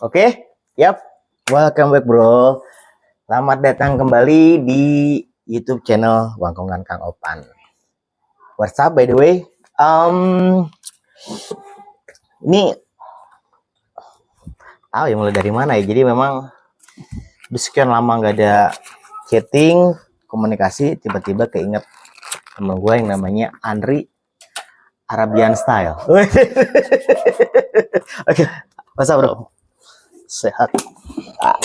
Oke, yap. Welcome back bro. Selamat datang kembali di YouTube channel Wangkongan Kang Opan. What's up by the way? Ini tahu ya mulai dari mana ya. Jadi memang udah sekian lama nggak ada chatting, komunikasi, tiba-tiba keinget temen gue yang namanya Andri Arabian Style. Oke, masa bro? Sehat.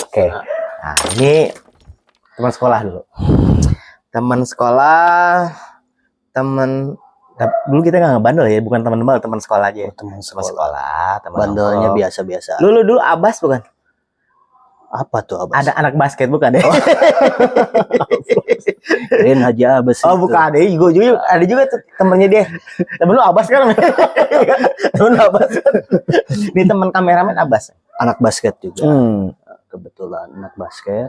Oke. Nah, ini teman sekolah dulu. Teman sekolah, dulu kita nggak bandel ya, bukan teman bandel, teman sekolah aja. Teman Teman sekolah. sekolah, teman Bandelnya nongkrong. biasa-biasa. Dulu Abas bukan? Apa tuh Abas? Ada anak basket bukan deh? Kirain Haji Abas. Oh itu. bukan, ada juga tuh temennya dia. Temen lu Abas kan? Temen lu Abas kan? Ini teman kameramen Abas. Anak basket juga. Hmm. Kebetulan anak basket.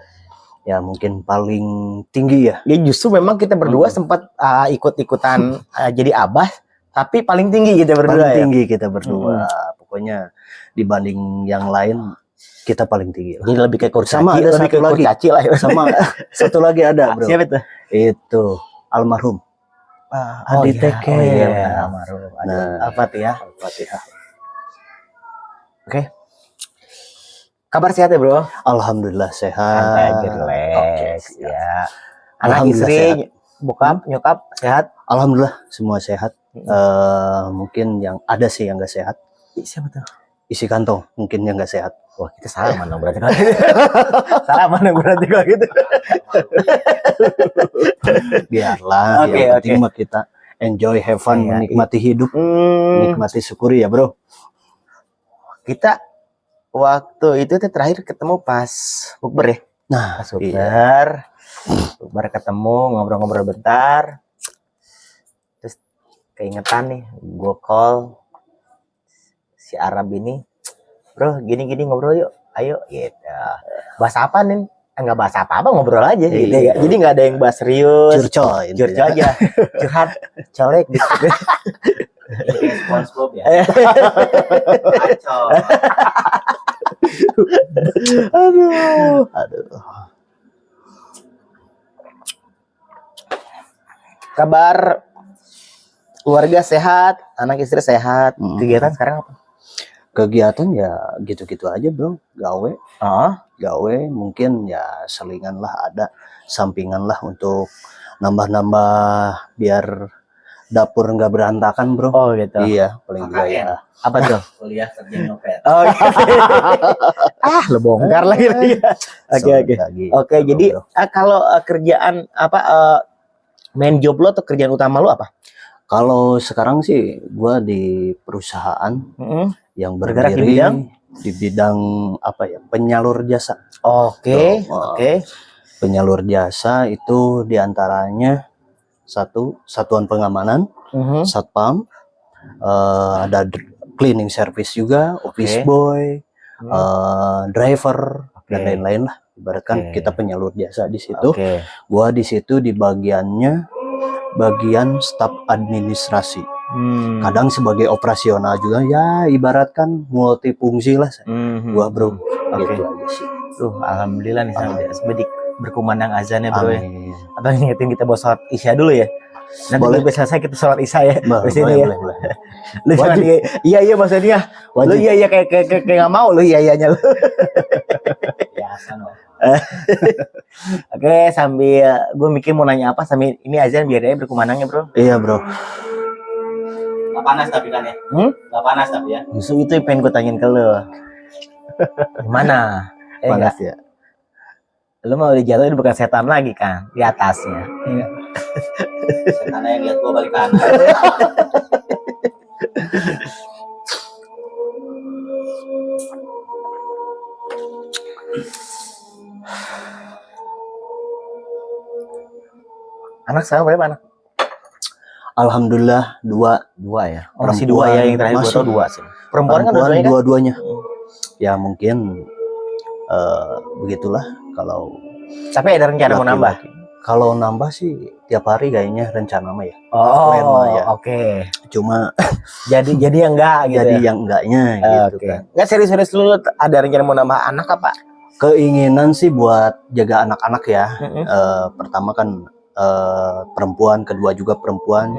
Ya mungkin paling tinggi ya. Ya justru memang kita berdua sempat ikut-ikutan jadi Abas, tapi paling tinggi kita berdua Paling ya. tinggi kita berdua. Pokoknya dibanding yang lain kita paling tinggi. Jadi lebih kayak kurcaci, Sama ada lebih satu kayak lagi. kurcaci lah ya. Sama satu lagi ada bro. Siapa itu? Itu almarhum. Adi Teke. Oh iya, benar, almarhum. Nah. Al-Fatihah ya. Al-Fatihah. Oke. Kabar sehat ya bro? Alhamdulillah sehat. Santai aja, relax Oke, ya. Anak Alhamdulillah istri, sehat. bokap, nyokap sehat? Alhamdulillah semua sehat. Mungkin yang ada sih yang nggak sehat. Siapa tuh? Isi kantong mungkin yang nggak sehat. Wah kita salah mana berarti kalau gitu. Salah mana berarti kalau gitu. Biarlah. Oke, Yang penting oke. mah kita enjoy, have fun, Iya, menikmati hidup, menikmati syukuri ya bro. Kita waktu itu tuh terakhir ketemu pas bukber ya. Nah, Pas bukber ketemu, ngobrol-ngobrol bentar. Terus keingetan nih, gue call si Arab ini, bro gini-gini ngobrol yuk, ayo gitu. Bahas apa nih? Enggak bahas apa-apa, ngobrol aja gitu ya. Jadi nggak ada yang bahas serius. curcol Curcol aja, curhat, colek gitu. SpongeBob ya. Aduh. Kabar keluarga sehat, anak istri sehat. Kegiatan sekarang apa? Kegiatan ya gitu-gitu aja bro. Gawe, Oh, gawe mungkin ya selingan lah, ada sampingan lah untuk nambah-nambah biar dapur nggak berantakan bro. oh gitu. Iya, paling juga ya. Apa tuh? Kuliah kerja nyopet. Oh, lo bongkar lagi. Oke. Lagi. Oke, jadi Bro. kalau kerjaan apa main job lo atau kerjaan utama lo apa? Kalau sekarang sih gua di perusahaan yang Bergerak di berdiri bidang? di bidang apa ya, penyalur jasa. Oke, Oh, oke. Penyalur jasa itu diantaranya satu satuan pengamanan, satpam, ada cleaning service juga, office Oke. boy, driver dan Oke. lain-lain lah. Ibaratkan Oke. kita penyalur jasa di situ. Oke. Gua di situ di bagian staf administrasi. Kadang sebagai operasional juga ya, ibaratkan multifungsi lah. Gua bro, Oke. gitu aja sih. Tuh, alhamdulillah nih sampai sebedik berkumandang azannya bro ya. Amin. Atau ngingetin kita buat sholat isya dulu ya. Nanti Boleh. boleh selesai kita sholat isya ya. Di sini Boleh, ya. boleh. Lu jangan Wajib. iya maksudnya. Lu Wajib. iya kayak nggak mau lu iya-iyanya lu. Biasa no. Oke, sambil gue mikir mau nanya apa sambil ini azan biar dia berkumandangnya bro. Iya bro. Gak panas tapi kan ya? Gak panas tapi ya? Justru itu yang pengen gue tanyain ke lu. Gimana? Panas ya. Lu mau dijatuhin bukan setan lagi kan di atasnya. Setannya yang lihat gua balik kanan. Anak sekarang berapa anak? Alhamdulillah dua Ya. Oh, masih dua ya yang terakhir gue masih. tau dua sih. Perempuan kan dua-duanya kan? dua-duanya. Ya mungkin begitulah kalau Tapi ada rencana mau nambah. laki-laki. Kalau nambah sih tiap hari kayaknya rencana mah ya. Oh, Plan mah ya. oke. Cuma Jadi yang enggak gitu. jadi Ya? yang enggaknya gitu Oke. kan. Enggak serius-serius lu ada rencana mau nambah anak apa? Keinginan sih buat jaga anak-anak ya. Mm-mm. Pertama kan perempuan, kedua juga perempuan.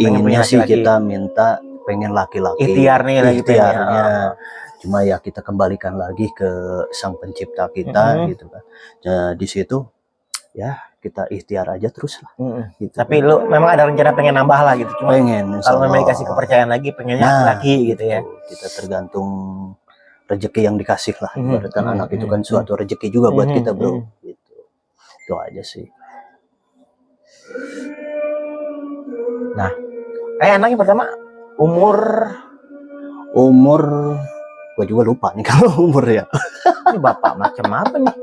Pengen punya Inginnya sih laki-laki. kita minta pengen laki-laki. Ikhtiar nih lagi Ikhtiarnya. pengen. Cuma ya kita kembalikan lagi ke sang pencipta kita gitu kan. Nah, di situ ya kita ikhtiar aja terus lah. Gitu. Tapi lu memang ada rencana pengen nambah lah gitu. Cuma Pengen kalau memang insyaallah. dikasih kepercayaan lagi pengennya laki gitu ya. Kita tergantung rezeki yang dikasih lah. Mhm, Ibaratkan mhm, anak itu mhm, kan suatu rezeki juga buat Mhm, kita bro. mhm. Gitu. Itu aja sih. Nah, anaknya pertama umur Gua juga lupa nih kalau umur ya. ini bapak macam apa nih?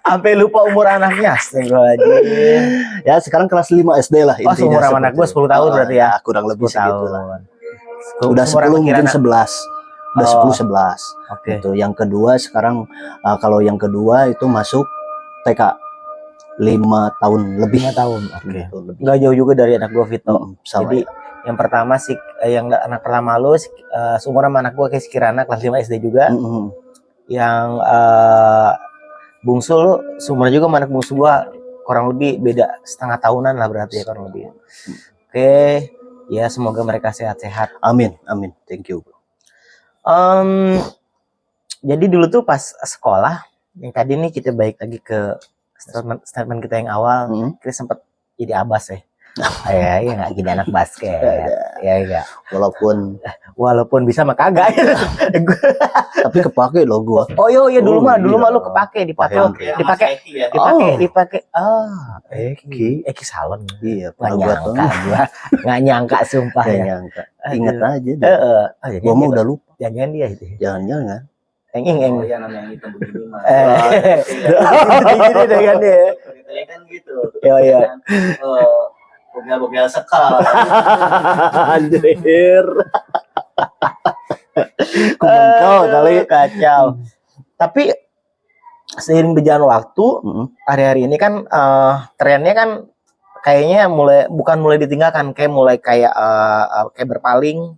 Sampai lupa umur anaknya. Astagfirullahaladzim. Ya sekarang kelas 5 SD lah Oh, seumur sama anak gue 10 tahun berarti ya. Kurang lebih 10 tahun. segitu lah. Udah 10 mungkin 11. Udah 10 11. Oke. Itu yang kedua sekarang kalau yang kedua itu masuk TK 5 tahun lebih. 5 tahun. Oke. Gitu, lebih. Enggak jauh juga dari anak gue Vito. Sama Jadi ya. yang pertama sih yang anak pertama lu seumuran sama anak gue kayak Kirana kelas 5 SD juga. Yang bungsu lu seumuran juga sama anak bungsu gua, kurang lebih beda setengah tahunan lah berarti ya kurang lebih. Oke, ya semoga mereka sehat-sehat. Amin, amin. Thank you, bro. Jadi dulu tuh pas sekolah, yang tadi nih kita balik lagi ke statement kita yang awal, kita sempat jadi abas ya. Ya nggak jadi anak basket. Ya enggak. Walaupun bisa mah kagak. Tapi kepake loh gua. Oh iya dulu mah lu kepake dipakai. Eki Salon. Iya, Nggak nyangka sumpah Nggak ya. nyangka. Ingat aja deh. Gua Gua mah udah lupa. Jangan dia itu. Jangan-jangan. Eng. Ya namanya hitam begini mah. Gini dengan dia. Ceritanya kan gitu. Iya. Bogel-bogel sekal. Anjir. Kumpul kali. Kacau. Tapi seiring berjalan waktu, hari-hari ini kan trennya kan kayaknya bukan mulai ditinggalkan, kayak mulai kayak berpaling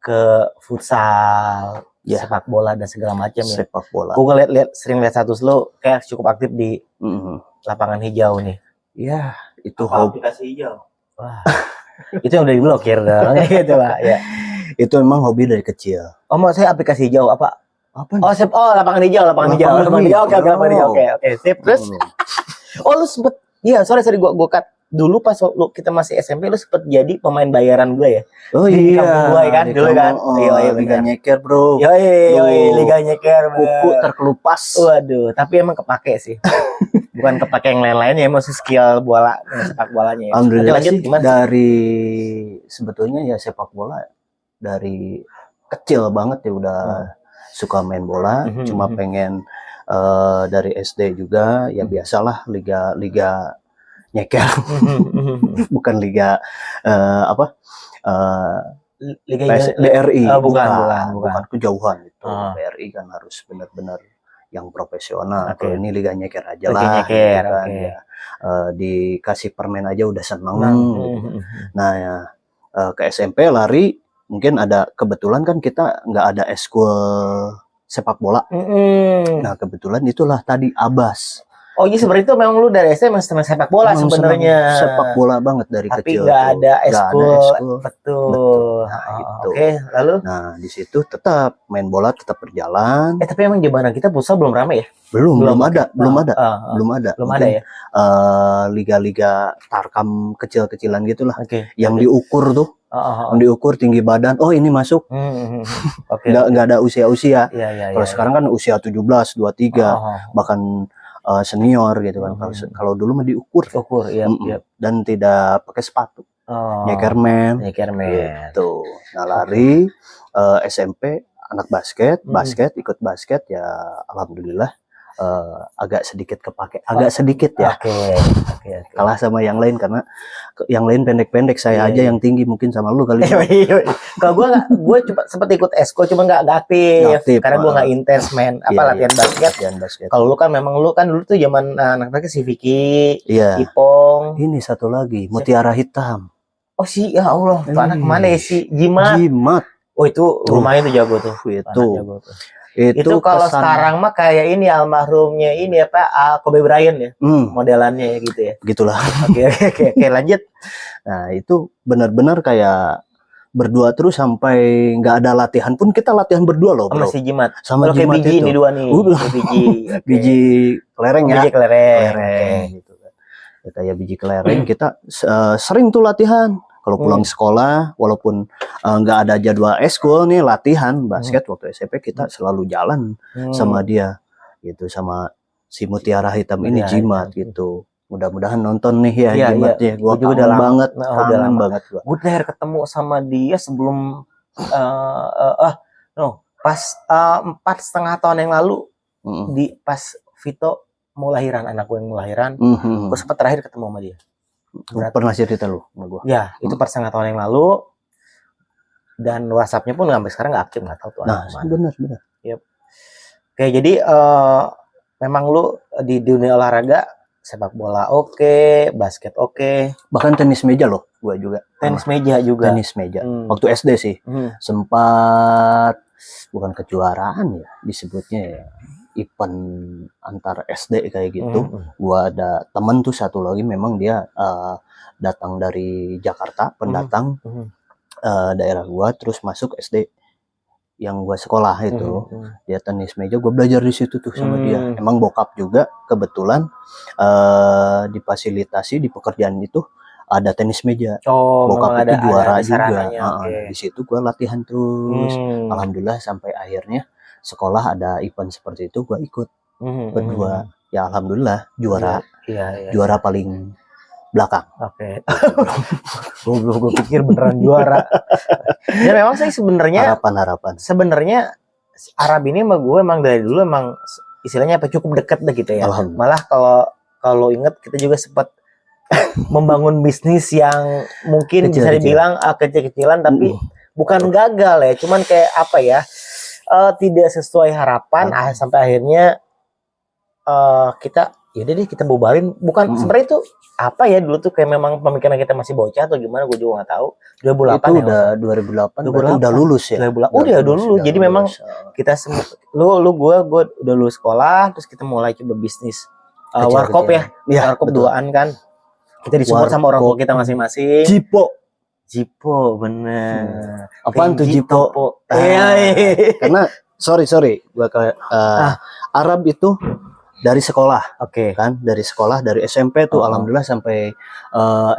ke futsal, sepak bola dan segala macam ya. Sepak bola. Gue sering lihat status lo kayak cukup aktif di lapangan hijau nih. Ya, itu hobi aplikasi hijau. Wah. Itu yang udah diblokir dong gitu, Pak. Ya. Itu emang hobi dari kecil. Oh, mau saya aplikasi hijau apa? Apa? Lapangan hijau. Oke. Sip. Terus lu sempet sorry gua cut. Dulu pas kita masih SMP lu sempet jadi pemain bayaran gue ya. Oh di iya. Kampung gue kan dulu kan. Iya, Liga Nyeker, bro. Yoi, Liga Nyeker. Kuku terkelupas. Waduh, tapi emang kepake sih. Bukan kepake yang lain-lainnya, emang skill bola, sepak bolanya. Alhamdulillah sih dari sebetulnya ya sepak bola dari kecil banget ya udah suka main bola, cuma pengen dari SD juga ya biasalah liga Nyeker. Bukan liga Liga BRI. Bukan kejauhan itu. BRI kan harus benar-benar yang profesional. Kalau ini Liga Nyeker aja lah. Nyeker, gitu kan, ya. Dikasih permen aja udah seneng. Gitu. Nah ya ke SMP lari mungkin ada kebetulan kan kita nggak ada eskul sepak bola. Nah kebetulan itulah tadi Abas. Oh iya seperti itu memang lu dari SD memang senang sepak bola sebenarnya. Sepak bola banget dari Tapi kecil. nggak ada eskul. Betul. Nah, gitu. Oke, lalu? Nah di situ tetap main bola tetap berjalan. Tapi emang zaman kita futsal belum ramai ya? Belum ada. Belum ada ya. Liga-liga tarkam kecil-kecilan gitulah. Yang diukur tuh. Yang diukur tinggi badan. Oh ini masuk. Nggak ada usia-usia. Kalau sekarang kan usia 17, 23, bahkan senior gitu kan. Kalau dulu mah diukur. Dan tidak pakai sepatu. Nyekerman. Gitu. Nah lari SMP anak basket ikut basket ya alhamdulillah agak sedikit kepake, agak sedikit ya. Oke. Kalah sama yang lain karena yang lain pendek-pendek, saya aja yang tinggi, mungkin sama lu kali. Kalau gue cuma sempat ikut esko, cuma nggak aktif karena gue nggak intens main latihan basket. Kalau lu kan memang lu kan dulu tuh zaman anak-anak si Vicky, Ipong. Ini satu lagi Mutiara Hitam. Oh sih, ya Allah, tuh anak kemana ya si Jimat. Oh itu lumayan tuh jago tuh. Itu kalau sekarang mah kayak ini almarhumnya ini Kobe Bryant ya, modelannya ya gitu ya. Begitulah. Oke, lanjut. Nah itu benar-benar kayak berdua terus sampai nggak ada latihan pun kita latihan berdua loh, bro. Sama si Jimat. Sama Jimat itu. Ini dua nih. Biji kelereng ya. Biji kelereng. Gitu kan. Ya, kayak biji kelereng kita sering tuh latihan. Kalau pulang sekolah, walaupun nggak ada jadwal eskul nih latihan basket waktu SMP, kita selalu jalan sama dia, gitu, sama si Mutiara Hitam ini, Jimat gitu. Mudah-mudahan nonton nih ya Jimatnya. Gue juga udah banget, kangen banget gue. Gue terakhir ketemu sama dia sebelum pas 4,5 tahun yang lalu, pas Vito mau lahiran, anak gue yang mau lahiran, gue sempat terakhir ketemu sama dia. Pernah cerita lu sama gua? Ya, itu 4,5 tahun yang lalu. Dan WhatsApp-nya pun sampai sekarang nggak aktif, nggak tahu tuh. Nah, benar. Yep. Oke, jadi memang lu di dunia olahraga, sepak bola oke, basket oke. Bahkan tenis meja loh, gua juga. Tenis meja juga. Tenis meja. Waktu SD sih, sempat bukan kejuaraan ya, disebutnya ya. Event antar SD kayak gitu. Gua ada temen tuh satu lagi, memang dia datang dari Jakarta, pendatang daerah gua, terus masuk SD yang gua sekolah itu. Dia tenis meja, gua belajar di situ tuh sama dia. Emang bokap juga kebetulan difasilitasi di pekerjaan itu ada tenis meja. Bokap itu juara juga. Di situ gua latihan terus. Alhamdulillah sampai akhirnya sekolah ada event seperti itu, gua ikut berdua. Ya alhamdulillah juara. Juara paling belakang. Oke. Gue pikir beneran juara. Ya memang sih sebenarnya harapan. Sebenarnya Arab ini sama gue emang dari dulu emang istilahnya cukup dekat deh gitu ya. Malah kalau inget kita juga sempat membangun bisnis yang mungkin bisa dibilang kecil-kecilan, tapi bukan gagal ya, cuman kayak tidak sesuai harapan, sampai akhirnya kita yaudah deh kita bubarin. Bukan sebenarnya itu dulu tuh kayak memang pemikiran kita masih bocah atau gimana, gue juga nggak tahu. 2008 itu ya, udah 2008 udah lulus ya. Udah lulus. Jadi memang kita gue udah lulus sekolah, terus kita mulai coba bisnis warkop ya. Warkop duaan kan. Kita disupport sama orang tua kita masing-masing. Jipo, bener. Apaan tuh Jipo? Karena sorry, gua kayak Arab itu dari sekolah, kan? Dari sekolah, dari SMP tuh, alhamdulillah sampai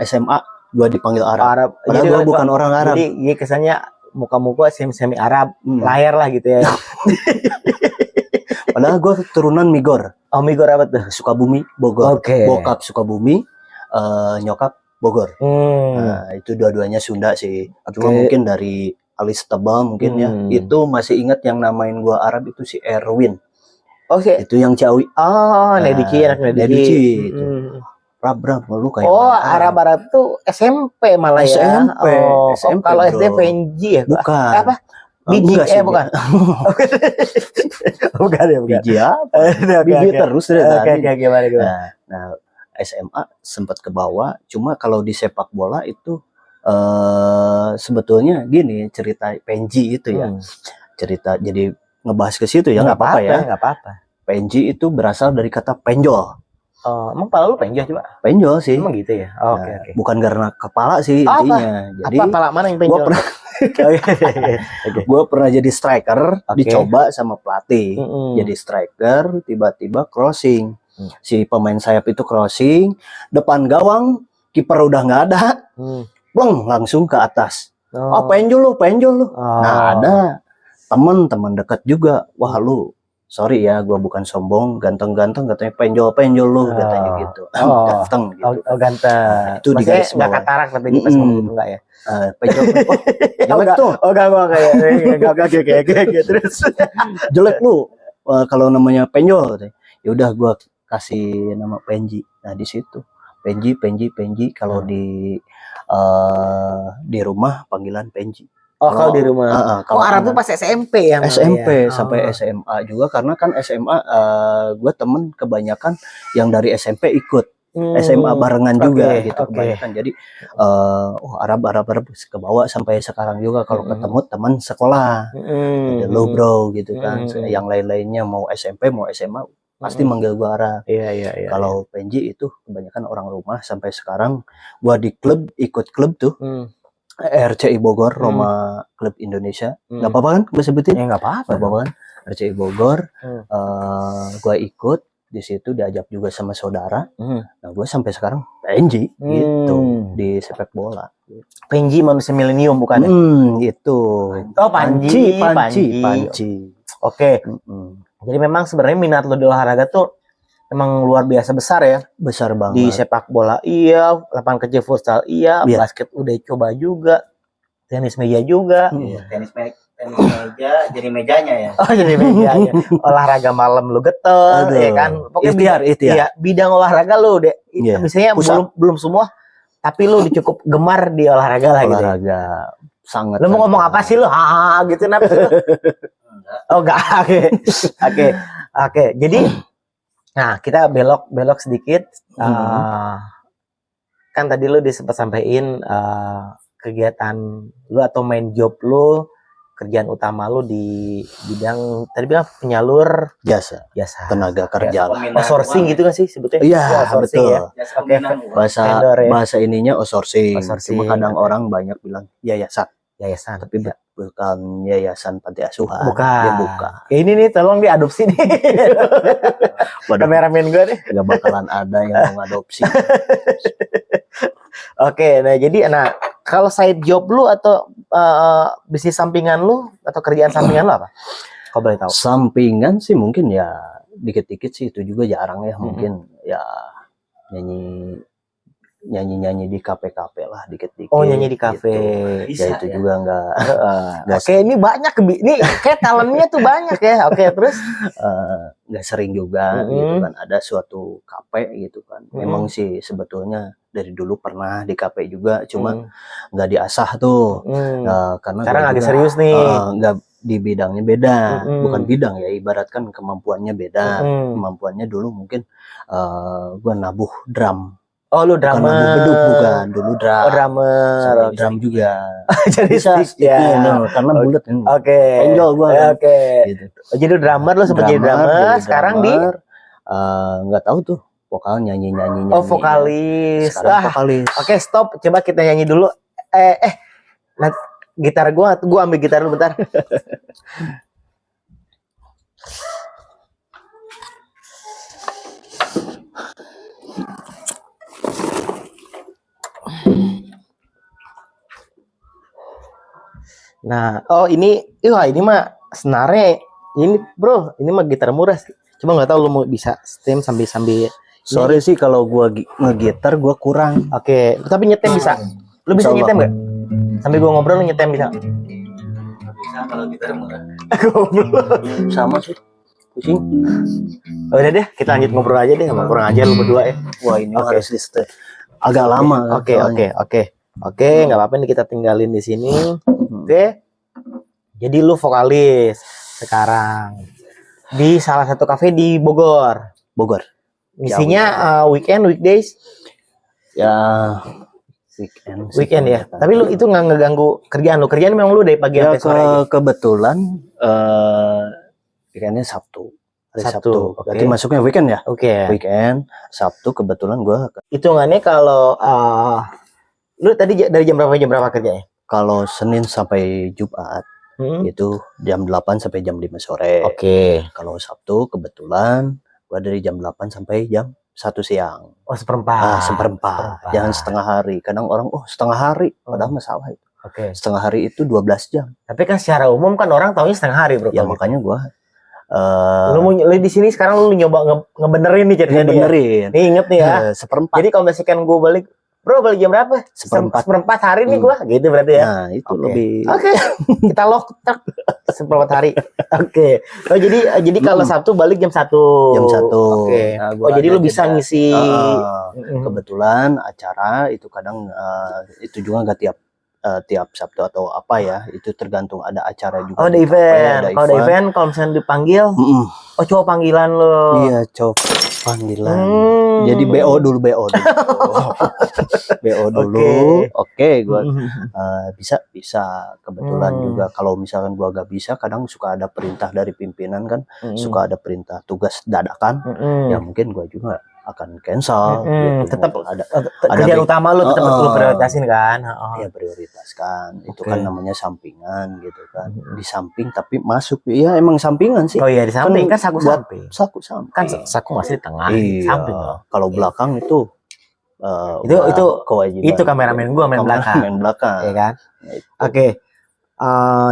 SMA gua dipanggil Arab. Padahal gua bukan orang Arab. Jadi kesannya muka-muka semi Arab, layar lah gitu ya. Padahal gua turunan Migor. Oh, Migor apa tuh? Sukabumi, Bogor. Bokap Sukabumi, nyokap Bogor. Nah, itu dua-duanya Sunda sih. Cuma mungkin dari alis tebal mungkin ya. Itu masih ingat yang namain gua Arab itu si Erwin. Itu yang Ciawi. Nediki, anak Nediki. Rab, lu kayak Arab tuh SMP malah ya. SMP. Kalau SD Venji ya? Bukan. Apa? Biji bukan. Bukan ya, bukan. Biji apa? Biji terus deh tadi. Gimana? Nah, SMA sempat ke bawah, cuma kalau di sepak bola itu sebetulnya gini cerita Penji itu ya. Cerita jadi ngebahas ke situ ya, nggak apa-apa ya. Nggak apa-apa. Penji itu berasal dari kata penjol. Emang kepala lu penjol coba? Penjol sih. Emang gitu ya? Oke. Bukan karena kepala sih intinya. Jadi kepala mana yang penjol? Gue pernah jadi striker, dicoba sama pelatih. Jadi striker, tiba-tiba crossing. Si pemain sayap itu crossing, depan gawang, kiper udah nggak ada, langsung ke atas. Penjol lu. Nah, ada teman dekat juga, wah lu, sorry ya, gua bukan sombong, ganteng-ganteng, katanya penjol lu, katanya gitu. Ganteng gitu. Ganteng. Nah, itu di garis bawah. Nggak katarak tapi di pas ngomong itu enggak ya? Penjol. Jelek tuh. Kayak terus. Jelek lu. Kalau namanya penjol, ya Ya udah gue kasih nama Penji. Nah di situ Penji kalau di rumah panggilan Penji. Oh, kalau di rumah. Kalau Arab tuh pas SMP ya? SMP sampai SMA juga, karena kan SMA gue temen kebanyakan yang dari SMP ikut SMA barengan juga gitu kebanyakan. Jadi Arab ke bawah sampai sekarang juga kalau ketemu teman sekolah. Lo bro gitu kan. Yang lain-lainnya mau SMP mau SMA pasti manggil gua Arab. Iya. Kalau Penji itu kebanyakan orang rumah sampai sekarang. Gua di klub, ikut klub tuh. RCI Bogor, Roma Klub Indonesia. Gak apa-apa kan gue sebutin? Ya gak apa-apa kan. RCI Bogor. Gua ikut di situ, diajak juga sama saudara. Nah gue sampai sekarang Penji gitu di sepak bola. Penji manusia milenium bukan? Itu. Oh Panji. Oke. Jadi memang sebenarnya minat lo di olahraga tuh memang luar biasa besar ya. Besar banget. Di sepak bola iya, lapangan kecil futsal iya, basket udah coba juga, tenis meja juga. Tenis meja jadi mejanya ya. Oh jadi mejanya. Olahraga malam lu getel, ya kan? Pokoknya ikhtiar. Bidang olahraga lu deh. Misalnya belum semua, tapi lu cukup gemar di olahraga lah gitu. Olahraga sangat. Lu mau ngomong apa sih lu? Gitu kenapa? Oh enggak. Oke. Jadi nah, kita belok sedikit. Kan tadi lu sempat sampein kegiatan lu atau main job lu, kerjaan utama lu di bidang tadi bilang penyalur jasa tenaga kerja lah. Outsourcing gitu kan sih sebetulnya? Iya, betul. Ya? Oke. Bahasa ininya outsourcing. Cuma kadang orang banyak bilang yayasan, tapi bukan yayasan panti asuhan. Bukan. Ya, ini nih tolong diadopsi nih. Kameramen gue nih. Gak bakalan ada yang mau ngadopsi. Oke, nah jadi kalau side job lu atau bisnis sampingan lu atau kerjaan sampingan lu apa? Kau boleh tahu? Sampingan sih mungkin ya dikit-dikit sih, itu juga jarang ya. Mungkin ya nyanyi di kafe-kafe lah dikit-dikit. Oh, nyanyi di kafe. Gitu. Ya itu ya. Juga enggak. Oke, ini banyak ini kayak talentnya tuh banyak ya. Oke, terus enggak sering juga gitu kan, ada suatu kafe gitu kan. Memang sih sebetulnya dari dulu pernah di kafe juga, cuma enggak diasah tuh. Karena sekarang lagi serius nih. Enggak, di bidangnya beda, bukan bidang ya, ibaratkan kemampuannya beda. Kemampuannya dulu mungkin gua nabuh drum. Oh, lu drummer. Bukan, dulu drum. Oh, drummer. Drum juga. Jadi stick ya. Karena bulat kan. Oke. Penjol gua. Oke. Gitu. Jadi drummer lu sempat jadi drummer, sekarang nggak tahu tuh, vokal nyanyi. Oh, vokalis. Sekarang vokalis. Oke, stop. Coba kita nyanyi dulu. Gitar gua ambil gitar dulu bentar. Nah, ini mah senarnya ini bro, ini mah gitar murah sih. Cuma nggak tahu lu mau bisa stream sambil. Sorry sih kalau gua ngegitar gua kurang. Oke, tapi nyetem bisa. Lu bisa nyetem nggak? Sambil gua ngobrol lu nyetem bisa? Bisa kalau gitar murah. Goblok. Sama sih. Pusing. Oh, udah deh, kita lanjut ngobrol aja deh, kurang aja lu berdua ya. Wah, ini harus agak lama. Oke, nggak apa-apa nih, kita tinggalin di sini. Oke. Jadi lu vokalis sekarang di salah satu kafe di Bogor. Misinya weekdays? Ya, weekend ya. Tapi lu itu nggak ngeganggu kerjaan lu. Kerjaan memang lu dari pagi sampai sore aja. Kebetulan weekendnya Sabtu. Sabtu. Berarti masuknya weekend ya? Oke. Weekend, Sabtu kebetulan gua. Hitungannya kalau lu tadi dari jam berapa kerjanya? Kalau Senin sampai Jumat itu jam 8 sampai jam 5 sore. Oke. Kalau Sabtu kebetulan gua dari jam 8 sampai jam 1 siang. Oh, seperempat. Seperempat. Jangan setengah hari. Kadang orang setengah hari, padahal masalah itu. Oke. Setengah hari itu 12 jam. Tapi kan secara umum kan orang taunya setengah hari, bro. Ya makanya gua lu di sini sekarang lu nyoba ngebenerin nih ceritanya. Ngebenerin. Nih inget nih ya. Seperempat. Jadi kalau misalkan gue balik Bro balik jam berapa? Seperempat hari nih gua, gitu berarti ya. Nah, itu lebih. Oke. Kita lock seperempat hari. Oke. Oh jadi kalau Sabtu balik jam 1. Jam 1. Oke. Nah, oh jadi lu bisa ngisi. Kebetulan acara itu kadang itu juga nggak tiap Sabtu atau apa ya, itu tergantung ada acara juga. Oh ada event. Kalau ada event, kalau misalnya dipanggil, oh cowok panggilan lo. Iya cowok panggilan. Jadi BO dulu. BO dulu. Oke, gua bisa kebetulan juga kalau misalkan gua gak bisa, kadang suka ada perintah dari pimpinan kan, suka ada perintah tugas dadakan, ya mungkin gua juga akan cancel gitu. Tetap ada kerjaan utama lu tetap lu prioritasin kan. Ya prioritaskan. Itu kan namanya sampingan gitu kan. Di samping tapi masuk. Ya emang sampingan sih. Oh iya di samping kan saku samping. Saku samping. Kan saku masih di tengah, samping loh. Kalau belakang itu itu kewajiban. Itu kameramen gua main belakang. Main belakang. Ya kan? Oke.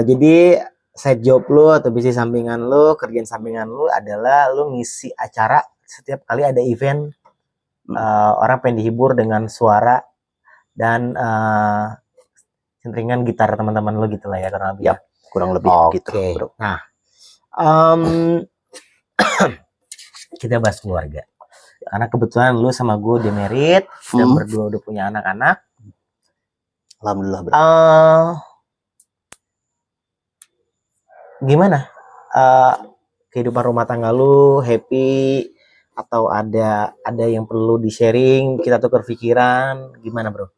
Jadi side job lu atau bisnis sampingan lu, kerjaan sampingan lu adalah lu ngisi acara setiap kali ada event, orang pengen dihibur dengan suara dan centringan gitar teman-teman lo gitu lah ya kurang lebih. Ya, kurang lebih gitu, bro. Nah, kita bahas keluarga. Karena kebetulan lu sama gue udah married, dan berdua udah punya anak-anak. Alhamdulillah, bro. Gimana? Kehidupan rumah tangga lu happy? Atau ada yang perlu di-sharing, kita tukar pikiran, gimana bro?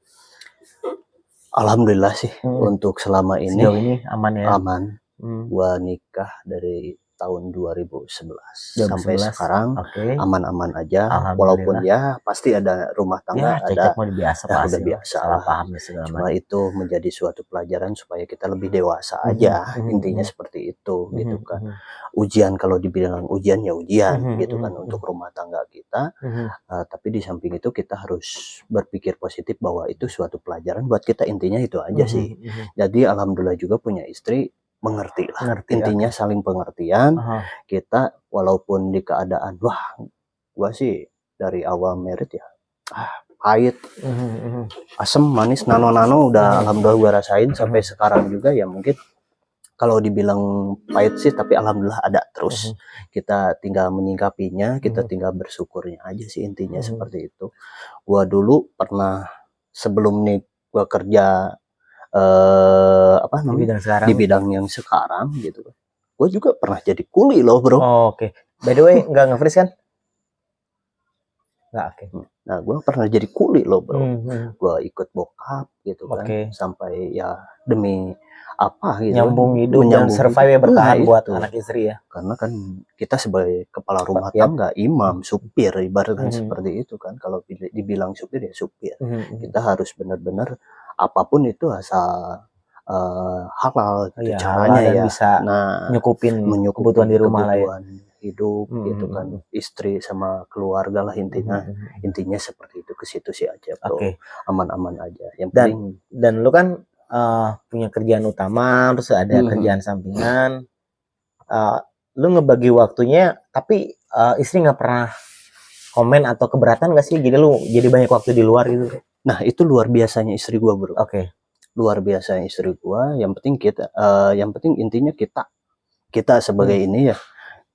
Alhamdulillah sih untuk selama ini. Sejauh ini aman ya? Aman. Gua nikah dari tahun 2011 sampai sekarang aman-aman aja. Walaupun ya pasti ada rumah tangga, ya, ada biasa, udah biasa, salah paham ya, cuma itu menjadi suatu pelajaran supaya kita lebih dewasa aja. Intinya seperti itu gitu kan. Ujian, kalau dibilang ujian ya ujian gitu kan untuk rumah tangga kita. Tapi di samping itu kita harus berpikir positif bahwa itu suatu pelajaran buat kita, intinya itu aja sih. Jadi alhamdulillah juga punya istri mengerti lah. Intinya saling pengertian. Kita walaupun di keadaan gua sih dari awal merit ya pahit, asem, manis, nano udah alhamdulillah gua rasain sampai sekarang juga. Ya mungkin kalau dibilang pahit sih, tapi alhamdulillah ada terus. Kita tinggal menyingkapinya, kita tinggal bersyukurnya aja sih, intinya seperti itu. Gua dulu pernah sebelum nih gua kerja di bidang yang sekarang gitu kan, gue juga pernah jadi kuli loh bro. Oke. By the way nggak nge-freeze kan? Nggak. Oke. Nah gue pernah jadi kuli loh bro. Gue ikut bokap gitu kan, sampai ya demi apa gitu, nyambung hidup dan survive bertahan buat anak istri ya. Karena kan kita sebagai kepala rumah tangga, imam, supir, ibaratkan seperti itu kan. Kalau dibilang supir ya supir, kita harus benar-benar apapun itu asal halal gitu caranya ya, bisa nyukupin kebutuhan di rumah lah ya, hidup gitu kan, istri sama keluarga lah intinya seperti itu. Ke situ sih aja bro. Aman-aman aja yang penting. Dan lu kan punya kerjaan utama, terus ada kerjaan sampingan, lu ngebagi waktunya, tapi istri nggak pernah komen atau keberatan nggak sih? Jadi lu jadi banyak waktu di luar gitu? Nah itu luar biasanya istri gua bro. Luar biasanya istri gua. Yang penting intinya kita sebagai ini ya,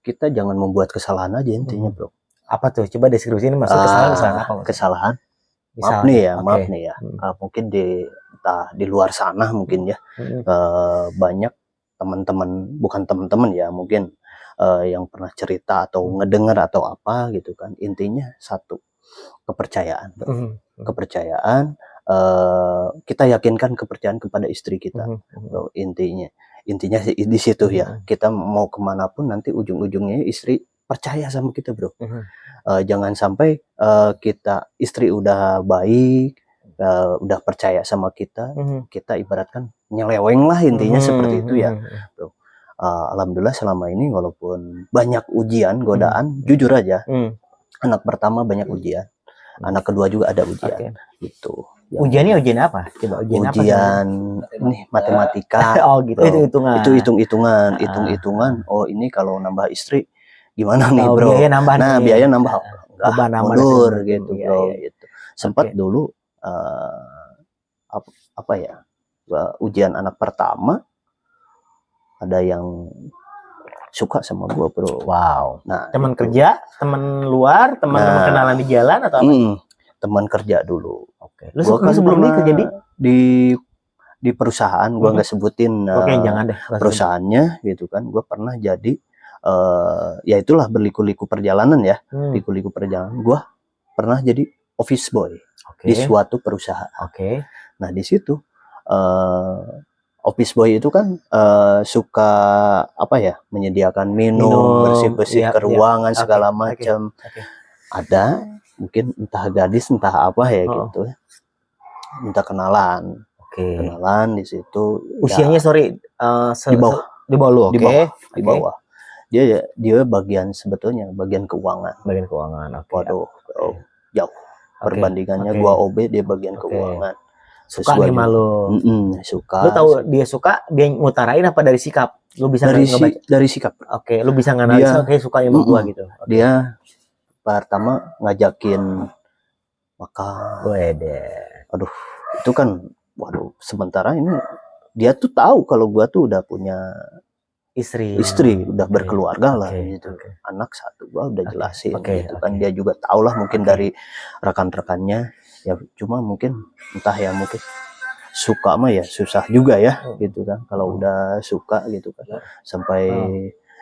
kita jangan membuat kesalahan aja intinya bro. Apa tuh? Coba deskripsiin maksud kesalahan apa? Kesalahan. Maaf nih ya. Mungkin di luar sana mungkin ya, banyak teman-teman, bukan teman-teman ya, mungkin yang pernah cerita atau ngedengar atau apa gitu kan. Intinya satu, kepercayaan. Kepercayaan, kita yakinkan kepercayaan kepada istri kita. Intinya sih di situ ya. Kita mau kemanapun nanti ujung-ujungnya istri percaya sama kita bro. Jangan sampai istri udah baik, udah percaya sama kita, kita ibaratkan nyeleweng lah intinya seperti itu ya bro. Alhamdulillah selama ini walaupun banyak ujian, godaan, jujur aja, anak pertama banyak ujian, anak kedua juga ada ujian gitu. Ujiannya ujian apa? Coba ujian apa? Nih matematika. Gitu. Itu hitung-hitungan. Oh ini kalau nambah istri gimana nih bro? Biaya nambah. Biaya nambah. Mundur gitu bro. Gitu. Sempat dulu apa ya, ujian anak pertama ada yang suka sama gua, bro. Wow. Nah, teman kerja, teman luar, teman-teman kenalan di jalan atau apa? Teman kerja dulu. Oke. Lu kan sebelum ini kerja di perusahaan, gua nggak sebutin jangan deh, perusahaannya gitu kan. Gua pernah jadi ya itulah berliku-liku perjalanan ya. Liku-liku perjalanan. Gua pernah jadi office boy di suatu perusahaan. Nah, di situ office boy itu kan suka apa ya, menyediakan minum bersih-bersih ke ruangan segala macam. Ada mungkin entah gadis entah apa ya gitu, minta kenalan. Kenalan di situ. Usianya di bawah. Di bawah lu. Di bawah. Dia bagian sebetulnya bagian keuangan. Waduh, jauh. Perbandingannya gua OB, dia bagian keuangan. Suka nih malu. Suka. Lu tahu dia suka, dia ngutarain apa dari sikap? Lu bisa dari sikap. Lu bisa nganalisa kayak suka sama gua gitu. Dia pertama ngajakin makan. Aduh, itu kan sementara ini dia tuh tahu kalau gua tuh udah punya istri udah berkeluarga lah gitu. Anak satu, gua udah jelasin gitu kan. Dia juga tahu lah mungkin dari rekan-rekannya. Ya cuma mungkin entah ya, mungkin suka mah ya susah juga ya gitu kan, kalau udah suka gitu kan, sampai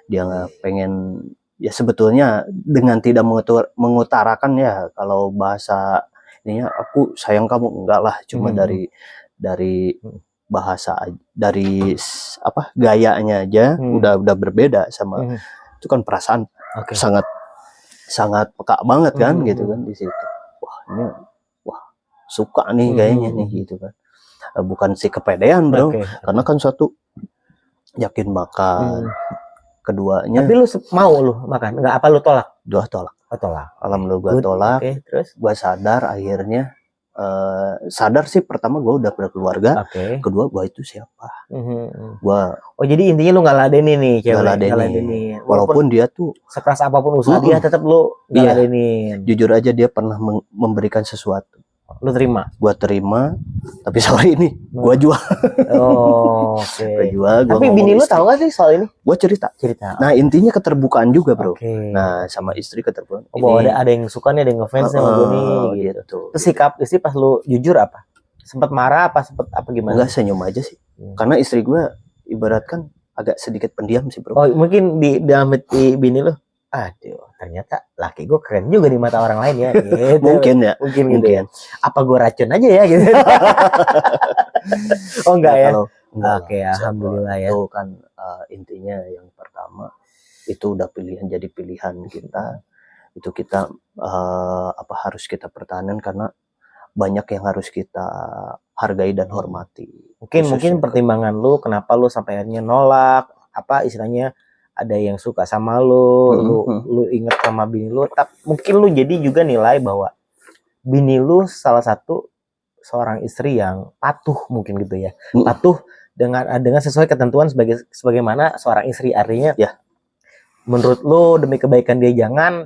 dia nggak pengen ya, sebetulnya dengan tidak mengutarakan ya, kalau bahasa ininya aku sayang kamu, enggak lah, cuma dari bahasa, dari apa gayanya aja udah berbeda sama itu kan, perasaan sangat peka banget kan gitu kan di situ. Suka nih kayaknya nih gitu kan. Bukan si kepedean, bro. Karena kan satu yakin makan. Keduanya. Tapi lu mau lu makan? Enggak, apa lu tolak? Tolak. Alhamdulillah gua tolak. Terus? Gua sadar akhirnya. Sadar sih pertama gua udah berkeluarga. Kedua gua itu siapa? Jadi intinya lu nggak ladenin nih cewek. Nggak ladenin. Walaupun dia tuh sekeras apapun usaha dia, tetap lu nggak ladenin. Jujur aja dia pernah memberikan sesuatu. Lu terima? Gua terima, tapi sorry ini gua jual. Gua jual. Tapi bini lu tahu gak sih soal ini? Gua cerita. Nah, intinya keterbukaan juga, bro. Nah, sama istri keterbukaan. Ada yang suka nih, ada yang ngefans sama gue nih gitu. Terus sikap istri pas lu jujur apa? Sempet marah apa sempet apa gimana? Enggak, senyum aja sih. Karena istri gua ibaratkan agak sedikit pendiam sih, bro. Mungkin di dalam hati bini lu, aduh, ternyata laki gue keren juga di mata orang lain ya. Gitu. Mungkin ya. Mungkin. Apa gue racun aja ya gitu. Enggak ya. Alhamdulillah ya. Itu kan intinya yang pertama itu udah jadi pilihan kita. Itu kita harus kita pertahankan karena banyak yang harus kita hargai dan hormati. Mungkin pertimbangan lu kenapa lu sampai akhirnya nolak, apa istilahnya, ada yang suka sama lu, lu inget sama bini lu, tapi mungkin lu jadi juga nilai bahwa bini lu salah satu seorang istri yang patuh mungkin gitu ya. Patuh dengan sesuai ketentuan sebagaimana seorang istri, artinya ya menurut lu demi kebaikan dia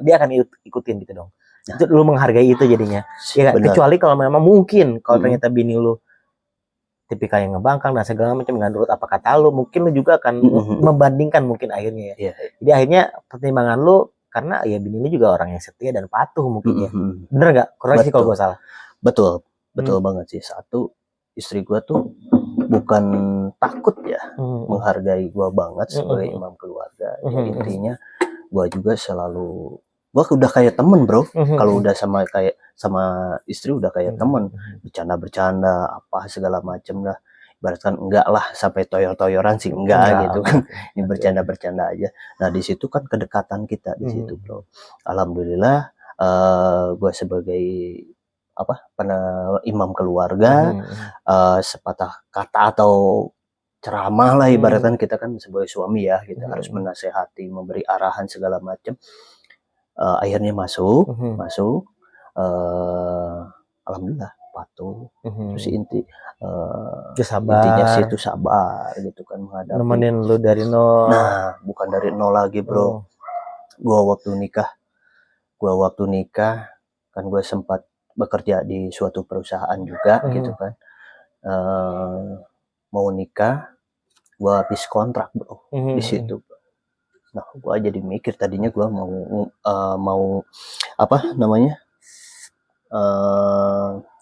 dia akan ikutin gitu dong. Itu lu menghargai itu jadinya. Ya, kecuali kalau memang mungkin kalau ternyata bini lu tipikal yang ngebangkang dan segala macam, nggak nurut apa kata lu, mungkin lu juga akan membandingkan mungkin akhirnya ya. Jadi akhirnya pertimbangan lu karena ya bini lu juga orang yang setia dan patuh mungkin ya. Bener nggak? Koreksi kalau gue salah. Betul banget sih. Satu, istri gue tuh bukan takut ya, menghargai gue banget sebagai imam keluarga. Ya, intinya gue juga selalu, gue udah kayak temen, bro. Kalau udah sama istri udah kayak temen, bercanda apa segala macem lah. Ibaratkan enggak lah sampai toyor-toyoran sih, enggak gitu kan. Ini bercanda aja. Nah, di situ kan kedekatan kita di situ, bro. Alhamdulillah gue sebagai imam keluarga, sepatah kata atau ceramah lah, ibaratkan kita kan sebagai suami ya, kita harus menasehati, memberi arahan segala macam. Akhirnya masuk. Alhamdulillah patuh. Terus intinya sih itu sabar gitu kan, menghadapi. Nemenin lu dari nol. Nah, bukan dari nol lagi, bro. Gua waktu nikah kan gue sempat bekerja di suatu perusahaan juga gitu kan. Mau nikah, gua habis kontrak bro di situ. Nah, gua jadi mikir tadinya gua mau apa namanya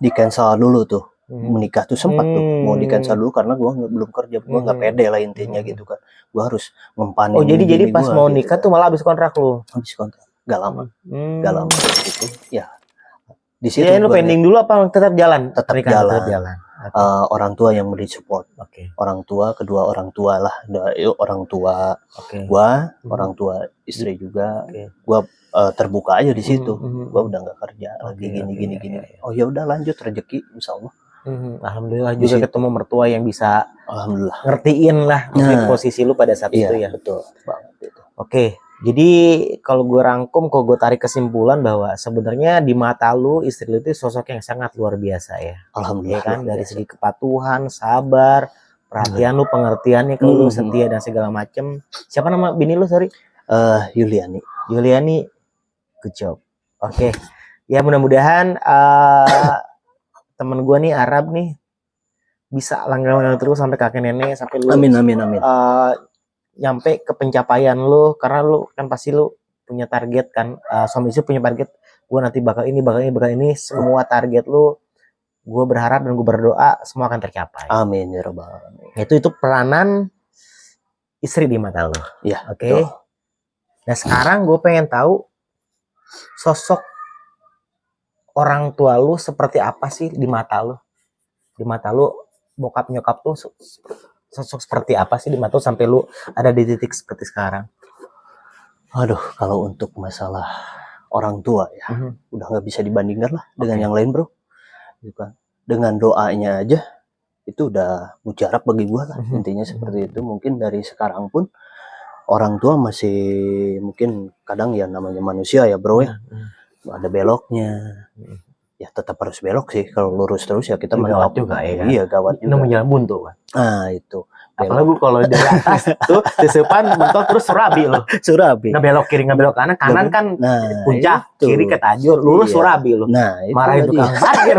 di cancel dulu tuh. Menikah tuh sempat tuh mau di cancel dulu karena gua belum kerja, gua nggak pede lah intinya gitu kan. Gua harus ngempanin. Oh jadi pas mau gitu nikah tuh malah habis kontrak lu? Habis kontrak, gak lama gitu ya. Di situ lu pending dulu apa tetap jalan? Tetap jalan. Orang tua yang beri support. Orang tua, kedua orang tua lah, orang tua gua, orang tua istri juga. Gua terbuka aja di situ. Gua udah nggak kerja lagi gini. Oh ya udah lanjut rezeki insyaallah. Alhamdulillah juga ketemu mertua yang bisa alhamdulillah ngertiin lah posisi lu pada saat itu ya. Betul banget itu. Oke. Jadi kalau gue rangkum, kalau gue tarik kesimpulan bahwa sebenarnya di mata lu istri lu itu sosok yang sangat luar biasa ya. Alhamdulillah. Ya kan dari segi kepatuhan, sabar, perhatian lu, pengertiannya kalau lu setia dan segala macem. Siapa nama bini lu sorry? Yuliani. Good job. Oke. Ya mudah-mudahan temen gue nih Arab nih bisa langgang terus sampai kakek nenek sampai lu. Amin. Nyampe ke pencapaian lu karena lu kan pasti lu punya target kan, suami istri punya target, gue nanti bakal ini semua target lu, gue berharap dan gue berdoa semua akan tercapai. Amin ya rabbal alamin. Itu peranan istri di mata lu. Iya. Oke. Nah sekarang gue pengen tahu sosok orang tua lu seperti apa sih di mata lu? Di mata lu bokap nyokap tuh sosok seperti apa sih di mata sampai lu ada di titik seperti sekarang? Aduh, kalau untuk masalah orang tua ya, udah nggak bisa dibandingkan lah dengan yang lain bro. Bukan. Dengan doanya aja itu udah mujarab bagi gua lah. Intinya seperti itu. Mungkin dari sekarang pun orang tua masih mungkin kadang ya namanya manusia ya bro ya. Ada beloknya. Ya tetap harus belok sih. Kalau lurus terus ya kita gawat juga ya kan? Iya gawat juga. Namanya jalan buntu kan. Nah itu. Apalagi kalau dari atas tuh depan mentok terus Surabi loh. Surabi. Ngebelok kiri ngebelok kanan kan puncak, kiri ke tajur, lurus Surabi loh. Nah itu marahin tukang parkir.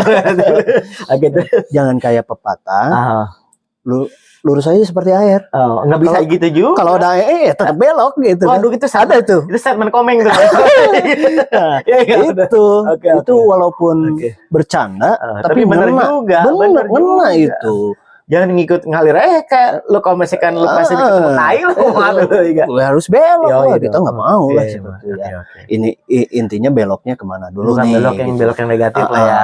Gitu. Jangan kayak pepatah. Lurus aja seperti air. Oh, nggak bisa gitu juga. Kalau ada tetap belok gitu. Waduh itu ada tuh. Itu statement komeng tuh. Itu walaupun bercanda, tapi benar juga. Benar itu. Jangan ngikut ngalir kayak lo kalau misalkan lo masih ketemu tai lo harus belok. Kita nggak mau lah seperti itu. Ini intinya beloknya kemana dulu nih? Belok yang negatif lah ya.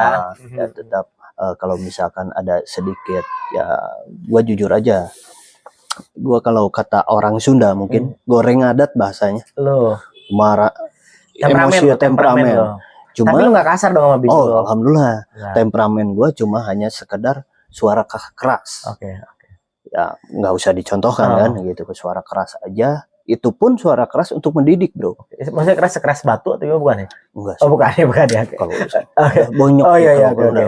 Ya tetap. Kalau misalkan ada sedikit ya gua jujur aja, gua kalau kata orang Sunda mungkin goreng adat bahasanya lo marah emosi temperamen. Cuma tapi lu nggak kasar dong sama bini lo. Alhamdulillah temperamen gua cuma hanya sekedar suara keras. Ya nggak usah dicontohkan kan gitu, suara keras aja. Itu pun suara keras untuk mendidik bro. Maksudnya keras batu atau bukan ya? Enggak. Bukan ya. Kalau bonyok.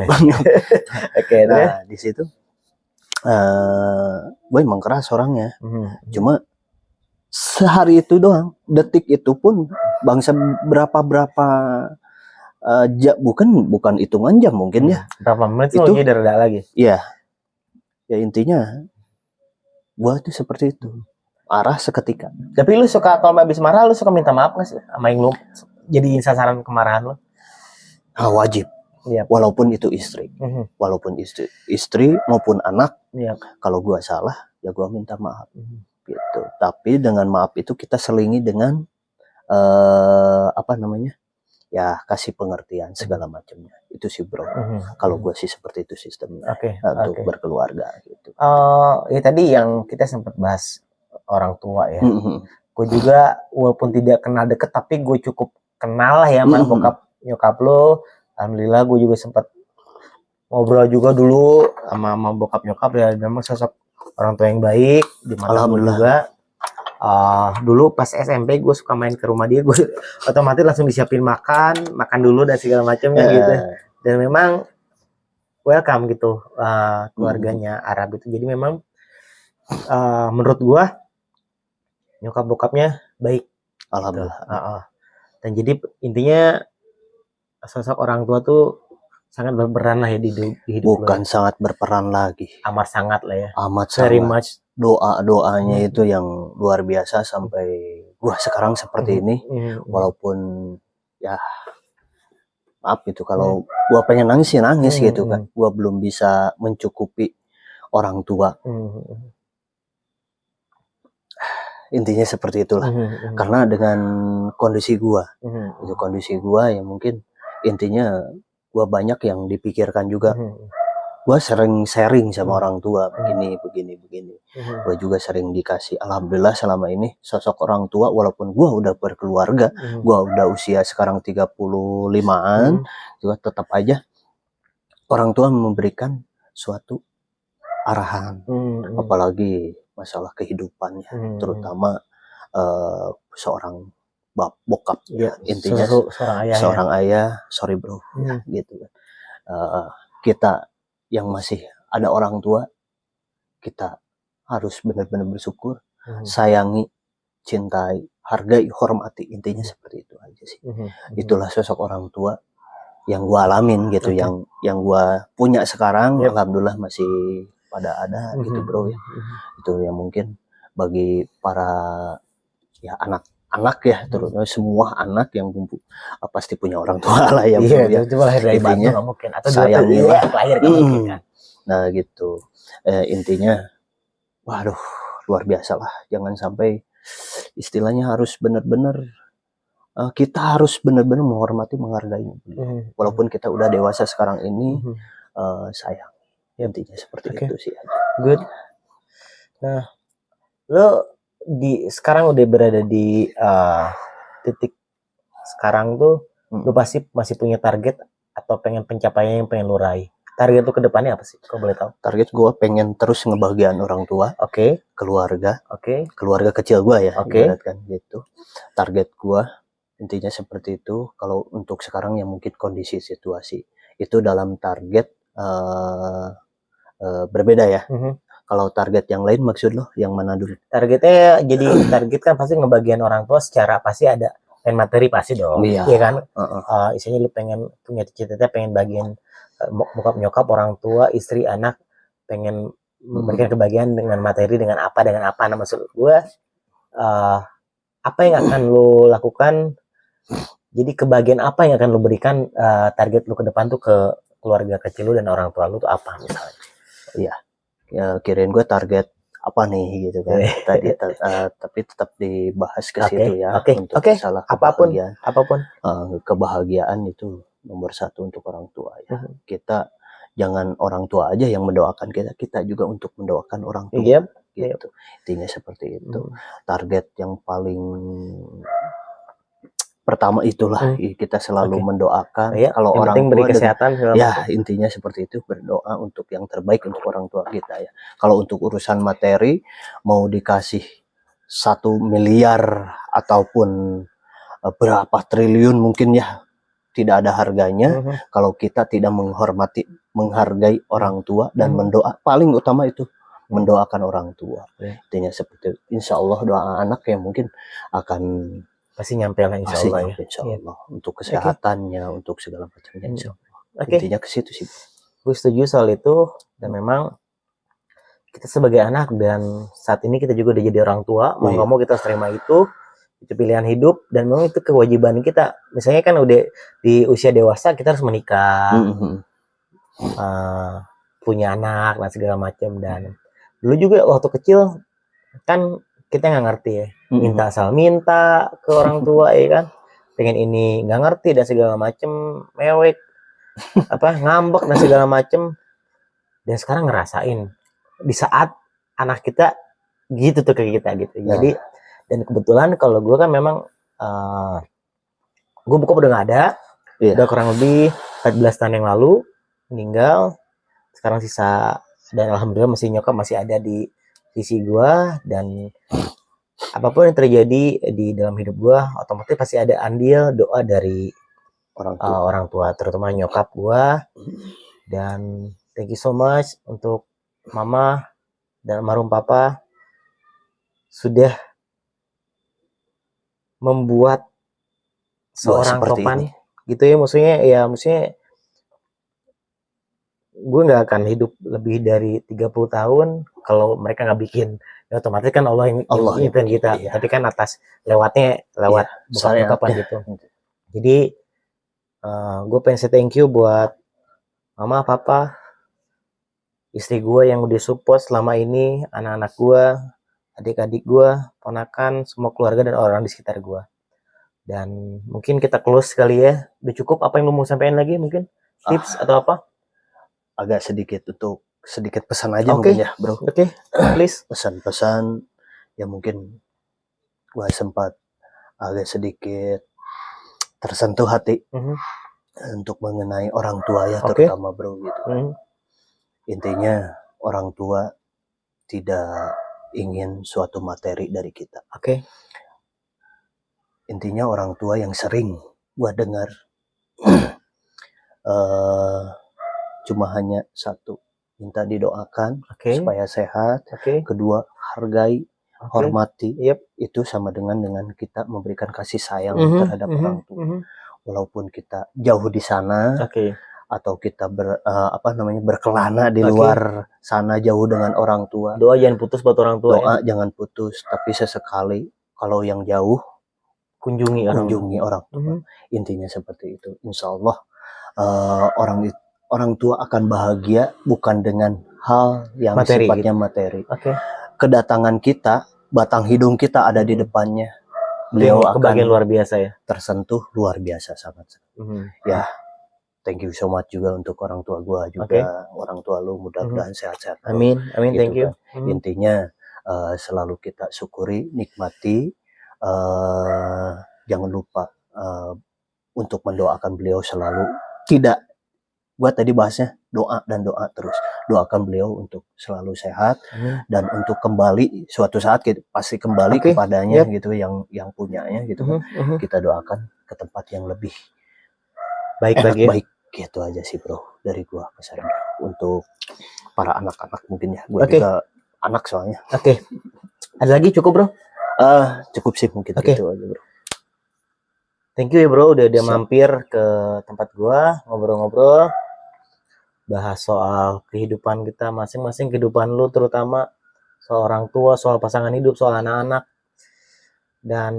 Bonyok. Nah di situ, gue emang keras orangnya. Cuma sehari itu doang, detik itu pun bangsa berapa bukan hitungan jam mungkin ya. Berapa menit itu udah reda lagi? Iya. Ya intinya, gue tuh seperti itu. Marah seketika. Tapi lu suka kalau habis marah lu suka minta maaf nggak sih sama yang lu jadi sasaran kemarahan lu? Wajib. Walaupun itu istri, walaupun istri maupun anak. Kalau gua salah ya gua minta maaf. Gitu. Tapi dengan maaf itu kita selingi dengan ya kasih pengertian segala macamnya. Itu sih bro. Kalau gua sih seperti itu sistemnya untuk berkeluarga gitu. Ya tadi yang kita sempat bahas orang tua ya. Gue juga walaupun tidak kenal deket tapi gue cukup kenal lah ya sama bokap nyokap lo. Alhamdulillah gue juga sempat ngobrol juga dulu sama bokap nyokap ya, memang sosok orang tua yang baik di mata gue juga. Dulu pas SMP gue suka main ke rumah dia, gue otomatis langsung disiapin makan dulu dan segala macamnya gitu. Dan memang welcome gitu keluarganya Arab itu. Jadi memang menurut gue nyokap bokapnya baik. Alhamdulillah. Dan jadi intinya sosok orang tua tuh sangat berperan lah ya di hidup bukan lo. Sangat berperan lagi, amat sangat lah ya, amat very sangat. much. Doanya itu yang luar biasa sampai gua sekarang seperti ini, walaupun ya maaf itu kalau gua pengen nangis ya nangis gitu kan, gua belum bisa mencukupi orang tua. Intinya seperti itulah. Karena dengan kondisi gua, itu kondisi gua yang mungkin intinya gua banyak yang dipikirkan juga. Gua sering sharing sama orang tua begini. Gua juga sering dikasih, alhamdulillah selama ini sosok orang tua, walaupun gua udah berkeluarga, gua udah usia sekarang 35-an, juga tetap aja orang tua memberikan suatu arahan, apalagi masalah kehidupannya, terutama seorang bokap ya, intinya seorang ayah, sorry bro, ya, gitu kan. Kita yang masih ada orang tua, kita harus benar-benar bersyukur, sayangi, cintai, hargai, hormati, intinya seperti itu aja sih. Itulah sosok orang tua yang gua alamin gitu, yang gua punya sekarang, alhamdulillah masih pada ada gitu bro ya. Itu yang mungkin bagi para ya anak ya, terutama semua anak yang pasti punya orang tua lah ya bro ya. Intinya sayangi lah, nah gitu. Intinya waduh luar biasa lah, jangan sampai istilahnya harus benar-benar kita harus benar-benar menghormati, menghargai, walaupun kita udah dewasa sekarang ini, sayang. Intinya seperti itu sih. Good. Nah, lo sekarang udah berada di titik sekarang tuh, lo pasti masih punya target atau pengen pencapaian yang pengen lo raih. Target tuh ke depannya apa sih? Kau boleh tahu? Target gue pengen terus ngebahagiain orang tua, keluarga, keluarga kecil gue ya, kan gitu. Target gue intinya seperti itu. Kalau untuk sekarang yang mungkin kondisi situasi itu dalam target berbeda ya. Kalau target yang lain maksud lo yang mana dulu? Targetnya jadi target kan pasti ngebagian orang tua secara pasti ada materi pasti dong, iya kan? Isinya lu pengen punya cita-cita pengen bagian bokap nyokap, orang tua, istri, anak, pengen memberikan kebahagiaan dengan materi, dengan apa. Nah maksud gue apa yang akan lu lakukan? Jadi kebahagiaan apa yang akan lu berikan, target lu ke depan tuh ke keluarga kecil lu dan orang tua lu tuh apa misalnya? Iya. Ya kirain gue target apa nih gitu kan tadi tapi tetap dibahas ke situ ya, untuk masalah apapun kebahagiaan itu nomor satu untuk orang tua ya. Kita jangan orang tua aja yang mendoakan kita juga untuk mendoakan orang tua gitu. Intinya seperti itu. Target yang paling pertama itulah kita selalu mendoakan kalau orang tua beri kesehatan ya intinya seperti itu, berdoa untuk yang terbaik untuk orang tua kita ya. Kalau untuk urusan materi mau dikasih 1 miliar ataupun berapa triliun mungkin ya tidak ada harganya kalau kita tidak menghargai orang tua dan mendoa. Paling utama itu mendoakan orang tua. Intinya seperti itu. Insya Allah doa anak yang mungkin akan pasti nyampe lah insya Allah untuk kesehatannya, untuk segala macamnya insya Allah. Intinya ke situ sih. Gue setuju soal itu, dan memang kita sebagai anak dan saat ini kita juga udah jadi orang tua, mau nggak mau kita harus terima itu pilihan hidup dan memang itu kewajiban kita. Misalnya kan udah di usia dewasa kita harus menikah, punya anak dan segala macam. Dan dulu juga waktu kecil kan kita nggak ngerti ya, minta asal minta ke orang tua ya kan, pengen ini nggak ngerti dan segala macem, mewek ngambek dan segala macem. Dan sekarang ngerasain di saat anak kita gitu tuh kayak kita gitu. Jadi dan kebetulan kalau gue kan memang gue bokap udah nggak ada, udah kurang lebih 14 tahun yang lalu meninggal. Sekarang sisa, dan alhamdulillah masih nyokap masih ada di sisi gue, dan apapun yang terjadi di dalam hidup gue otomatis pasti ada andil doa dari orang tua terutama nyokap gue. Dan thank you so much untuk mama dan almarhum papa sudah membuat seorang topan gitu ya, maksudnya gue nggak akan hidup lebih dari 30 tahun kalau mereka nggak bikin. Ya, otomatis kan Allah yang ngingetin kita. Iya. Tapi kan atas lewat bokap-bokapan gitu. Jadi gue pengen say thank you buat mama, papa, istri gue yang udah support selama ini, anak-anak gue, adik-adik gue, ponakan, semua keluarga dan orang di sekitar gue. Dan mungkin kita close kali ya. Udah cukup, apa yang lu mau sampaikan lagi mungkin? Tips atau apa? Agak sedikit pesan aja mungkin ya, bro. Oke, please. Pesan-pesan ya mungkin gua sempat agak sedikit tersentuh hati untuk mengenai orang tua ya, terutama bro gitu. Intinya orang tua tidak ingin suatu materi dari kita. Intinya orang tua yang sering gua dengar cuma hanya satu, minta didoakan supaya sehat. Kedua, hargai, hormati. Itu sama dengan kita memberikan kasih sayang terhadap orang tua. Walaupun kita jauh di sana, atau kita berkelana di luar sana jauh dengan orang tua. Doa jangan putus buat orang tua. Doa jangan putus, tapi sesekali kalau yang jauh kunjungi orang tua. Intinya seperti itu. Insya Allah orang tua akan bahagia bukan dengan hal yang sifatnya materi. Kedatangan kita, batang hidung kita ada di depannya. Beliau akan luar biasa ya. Tersentuh luar biasa sangat. Ya, thank you so much juga untuk orang tua gua juga, orang tua lu mudah-mudahan sehat-sehat. Amin, gitu thank you. Intinya selalu kita syukuri, nikmati, jangan lupa untuk mendoakan beliau selalu. Tidak, gua tadi bahasnya doa dan doa terus. Doakan beliau untuk selalu sehat dan untuk kembali suatu saat kita pasti kembali kepadanya gitu, yang punyanya gitu. Kita doakan ke tempat yang lebih baik lagi. Baik gitu aja sih bro dari gua pesannya untuk para anak-anak mungkin ya. Gua juga anak soalnya. Ada lagi cukup bro? Cukup sih mungkin gitu aja bro. Thank you ya bro udah mampir ke tempat gua ngobrol-ngobrol, bahas soal kehidupan kita masing-masing, kehidupan lu terutama, soal orang tua, soal pasangan hidup, soal anak-anak. Dan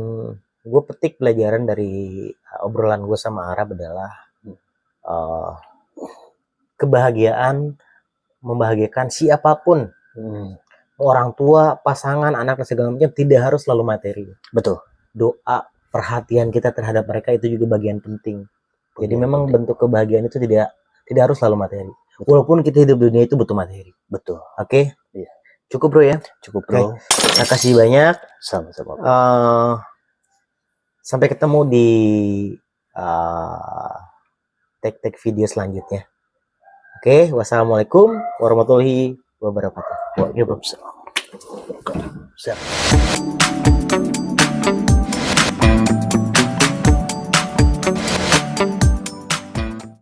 gue petik pelajaran dari obrolan gue sama Arab adalah kebahagiaan membahagiakan siapapun, orang tua, pasangan, anak dan segala macam, tidak harus selalu materi. Betul. Doa, perhatian kita terhadap mereka itu juga bagian penting. Jadi memang bentuk kebahagiaan itu tidak harus selalu materi. Walaupun kita hidup di dunia itu butuh materi. Betul. Iya. Cukup bro ya. Cukup bro. Terima kasih banyak. Sama-sama. Sampai ketemu di tag video selanjutnya. Wassalamualaikum warahmatullahi wabarakatuh. Waalaikumsalam. Siap.